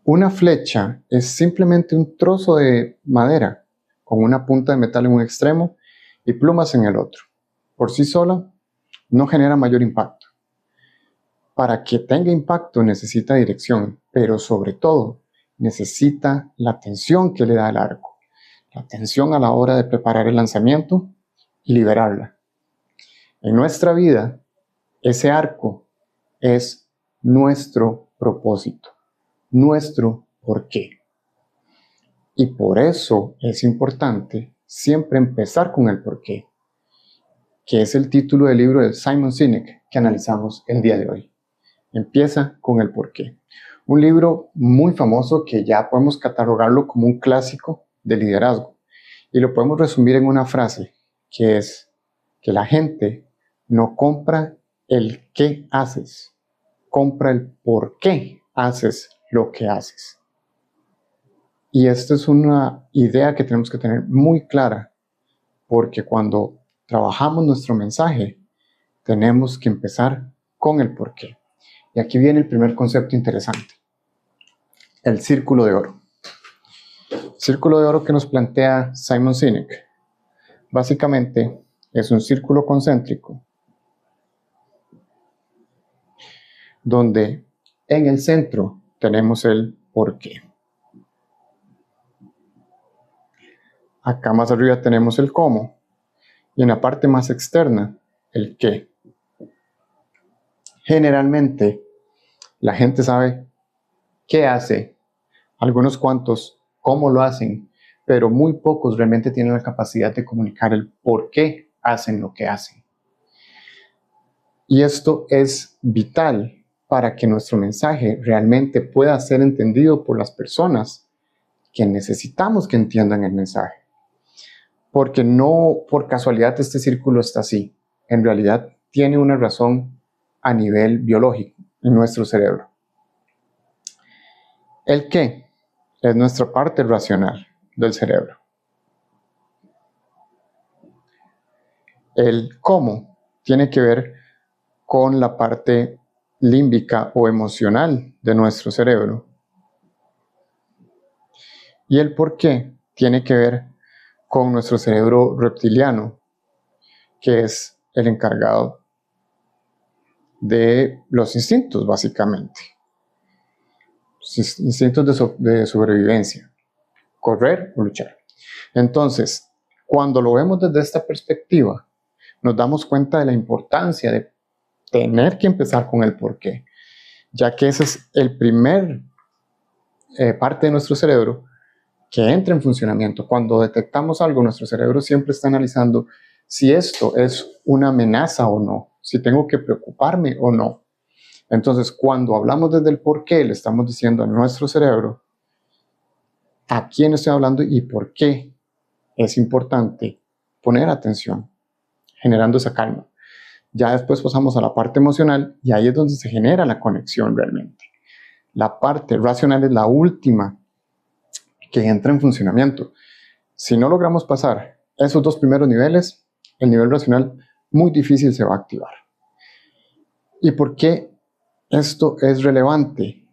Una flecha es simplemente un trozo de madera con una punta de metal en un extremo y plumas en el otro. Por sí sola no genera mayor impacto. Para que tenga impacto necesita dirección, pero sobre todo necesita la tensión que le da el arco, la tensión a la hora de preparar el lanzamiento y liberarla. En nuestra vida, ese arco es nuestro propósito, nuestro porqué. Y por eso es importante siempre empezar con el porqué, que es el título del libro de Simon Sinek que analizamos el día de hoy. Empieza con el porqué. Un libro muy famoso que ya podemos catalogarlo como un clásico de liderazgo. Y lo podemos resumir en una frase, que es que la gente no compra el qué haces, compra el por qué haces lo que haces. Y esta es una idea que tenemos que tener muy clara, porque cuando trabajamos nuestro mensaje, tenemos que empezar con el por qué. Y aquí viene el primer concepto interesante, el círculo de oro. Círculo de oro que nos plantea Simon Sinek. Básicamente es un círculo concéntrico donde en el centro tenemos el por qué. Acá más arriba tenemos el cómo y en la parte más externa el qué. Generalmente la gente sabe qué hace, algunos cuantos cómo lo hacen, pero muy pocos realmente tienen la capacidad de comunicar el por qué hacen lo que hacen. Y esto es vital para que nuestro mensaje realmente pueda ser entendido por las personas que necesitamos que entiendan el mensaje. Porque no por casualidad este círculo está así. En realidad tiene una razón a nivel biológico en nuestro cerebro. El qué es nuestra parte racional del cerebro. El cómo tiene que ver con la parte límbica o emocional de nuestro cerebro. Y el por qué tiene que ver con nuestro cerebro reptiliano, que es el encargado de los instintos, básicamente. Instintos de sobrevivencia, correr o luchar. Entonces, cuando lo vemos desde esta perspectiva, nos damos cuenta de la importancia de tener que empezar con el por qué, ya que ese es el primer parte de nuestro cerebro que entra en funcionamiento. Cuando detectamos algo, nuestro cerebro siempre está analizando si esto es una amenaza o no, si tengo que preocuparme o no. Entonces, cuando hablamos desde el por qué, le estamos diciendo a nuestro cerebro a quién estoy hablando y por qué es importante poner atención, generando esa calma. Ya después pasamos a la parte emocional y ahí es donde se genera la conexión realmente. La parte racional es la última que entra en funcionamiento. Si no logramos pasar esos dos primeros niveles, el nivel racional muy difícil se va a activar. ¿Y por qué esto es relevante?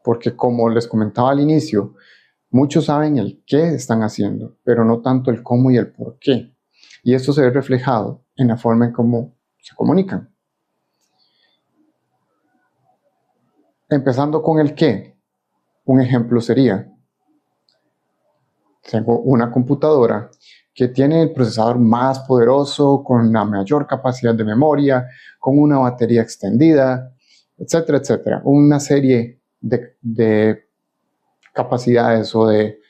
Porque como les comentaba al inicio, muchos saben el qué están haciendo, pero no tanto el cómo y el por qué. Y esto se ve reflejado en la forma en cómo se comunican. Empezando con el qué, un ejemplo sería, tengo una computadora que tiene el procesador más poderoso, con la mayor capacidad de memoria, con una batería extendida, etcétera, etcétera. Una serie de capacidades o de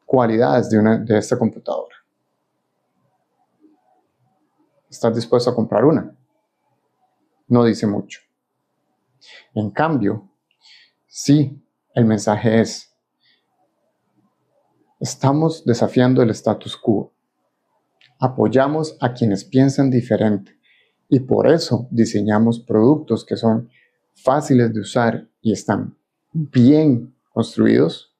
cualidades de esta computadora. ¿Estás dispuesto a comprar una? No dice mucho. En cambio, sí, el mensaje es: estamos desafiando el status quo. Apoyamos a quienes piensan diferente y por eso diseñamos productos que son fáciles de usar y están bien construidos.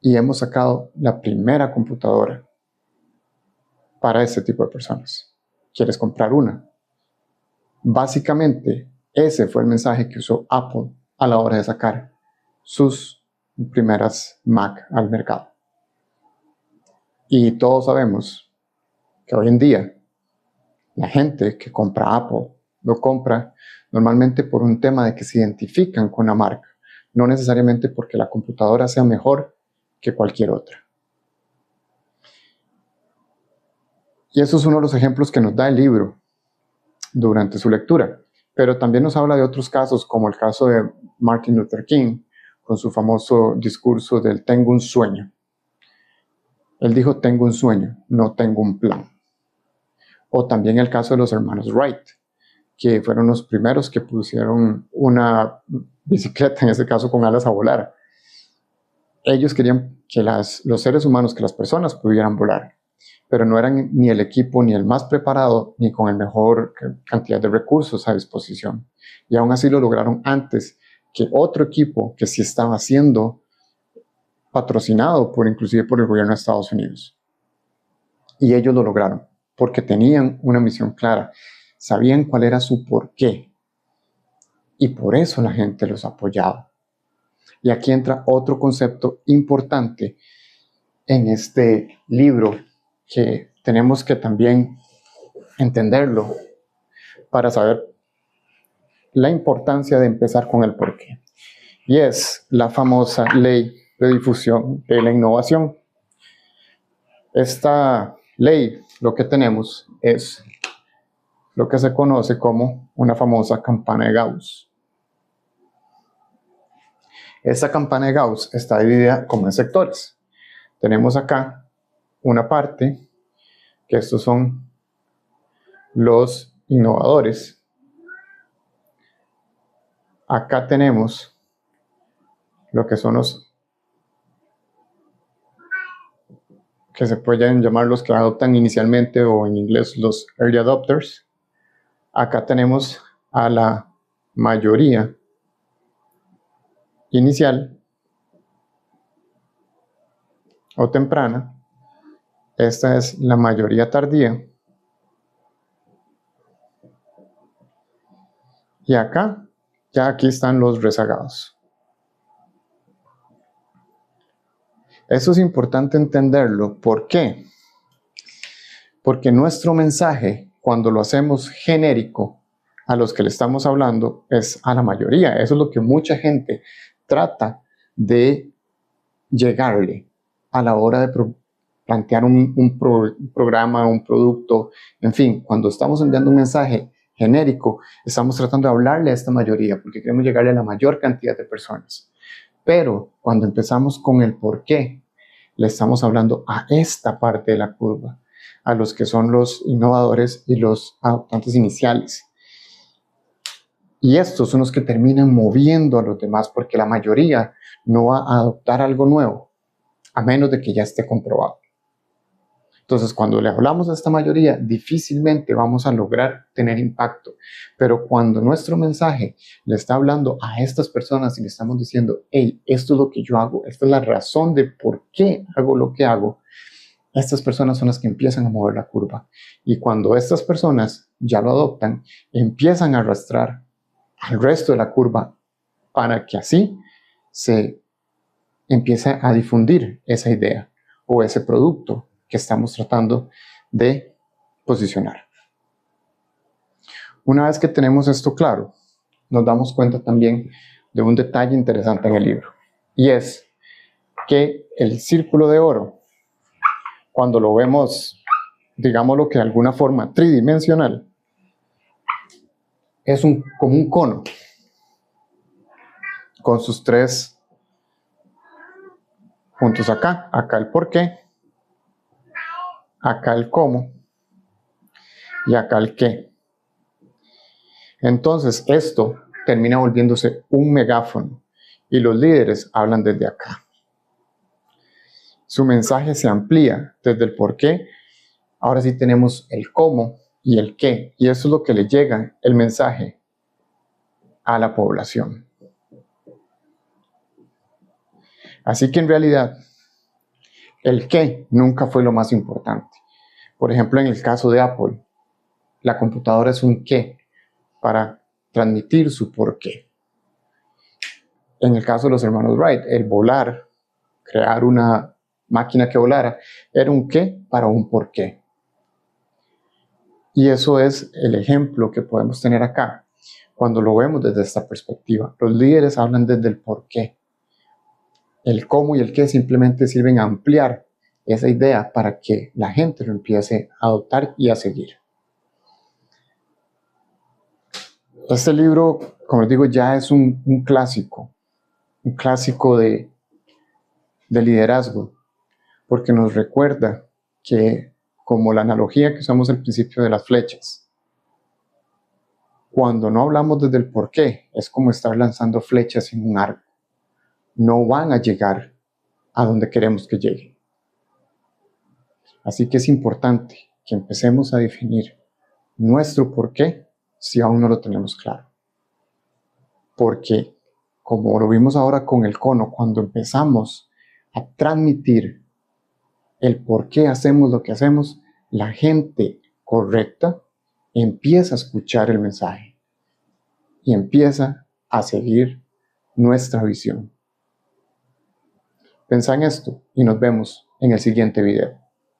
Y hemos sacado la primera computadora para este tipo de personas. ¿Quieres comprar una? Básicamente, ese fue el mensaje que usó Apple a la hora de sacar sus primeras Mac al mercado. Y todos sabemos que hoy en día la gente que compra Apple lo compra normalmente por un tema de que se identifican con la marca, no necesariamente porque la computadora sea mejor que cualquier otra. Y eso es uno de los ejemplos que nos da el libro durante su lectura. Pero también nos habla de otros casos, como el caso de Martin Luther King, con su famoso discurso del tengo un sueño. Él dijo tengo un sueño, no tengo un plan. O también el caso de los hermanos Wright, que fueron los primeros que pusieron una bicicleta, en ese caso con alas a volar. Ellos querían que los seres humanos, que las personas pudieran volar, pero no eran ni el equipo ni el más preparado ni con el mejor cantidad de recursos a disposición. Y aún así lo lograron antes que otro equipo que sí estaba siendo patrocinado inclusive por el gobierno de Estados Unidos. Y ellos lo lograron porque tenían una misión clara, sabían cuál era su porqué y por eso la gente los apoyaba. Y aquí entra otro concepto importante en este libro que tenemos que también entenderlo para saber la importancia de empezar con el porqué. Y es la famosa ley de difusión de la innovación. Esta ley, lo que tenemos es lo que se conoce como una famosa campana de Gauss. Esta campana de Gauss está dividida como en sectores. Tenemos acá una parte, que estos son los innovadores. Acá tenemos lo que son los que se pueden llamar los que adoptan inicialmente, o en inglés los early adopters. Acá tenemos a la mayoría inicial o temprana. Esta es la mayoría tardía. Y acá, ya aquí están los rezagados. Eso es importante entenderlo. ¿Por qué? Porque nuestro mensaje, cuando lo hacemos genérico a los que le estamos hablando, es a la mayoría. Eso es lo que mucha gente trata de llegarle a la hora de plantear un programa, un producto. En fin, cuando estamos enviando un mensaje genérico, estamos tratando de hablarle a esta mayoría porque queremos llegarle a la mayor cantidad de personas. Pero cuando empezamos con el por qué, le estamos hablando a esta parte de la curva, a los que son los innovadores y los adoptantes iniciales. Y estos son los que terminan moviendo a los demás, porque la mayoría no va a adoptar algo nuevo, a menos de que ya esté comprobado. Entonces, cuando le hablamos a esta mayoría, difícilmente vamos a lograr tener impacto. Pero cuando nuestro mensaje le está hablando a estas personas y le estamos diciendo, hey, esto es lo que yo hago, esta es la razón de por qué hago lo que hago, estas personas son las que empiezan a mover la curva. Y cuando estas personas ya lo adoptan, empiezan a arrastrar al resto de la curva para que así se empiece a difundir esa idea o ese producto que estamos tratando de posicionar. Una vez que tenemos esto claro, nos damos cuenta también de un detalle interesante en el libro, y es que el círculo de oro, cuando lo vemos, digámoslo que de alguna forma tridimensional, es como un cono con sus tres puntos acá el por qué, acá el cómo y acá el qué. Entonces esto termina volviéndose un megáfono y los líderes hablan desde acá. Su mensaje se amplía desde el por qué. Ahora sí tenemos el cómo y el qué, y eso es lo que le llega el mensaje a la población. Así que en realidad el qué nunca fue lo más importante. Por ejemplo, en el caso de Apple, la computadora es un qué para transmitir su por qué. En el caso de los hermanos Wright, el volar, crear una máquina que volara, era un qué para un por qué. Y eso es el ejemplo que podemos tener acá, cuando lo vemos desde esta perspectiva. Los líderes hablan desde el por qué. El cómo y el qué simplemente sirven a ampliar esa idea para que la gente lo empiece a adoptar y a seguir. Este libro, como les digo, ya es un clásico de liderazgo, porque nos recuerda que, como la analogía que usamos al principio de las flechas, cuando no hablamos desde el por qué, es como estar lanzando flechas en un arco. No van a llegar a donde queremos que lleguen. Así que es importante que empecemos a definir nuestro por qué si aún no lo tenemos claro. Porque, como lo vimos ahora con el cono, cuando empezamos a transmitir el por qué hacemos lo que hacemos, la gente correcta empieza a escuchar el mensaje y empieza a seguir nuestra visión. Pensá en esto y nos vemos en el siguiente video.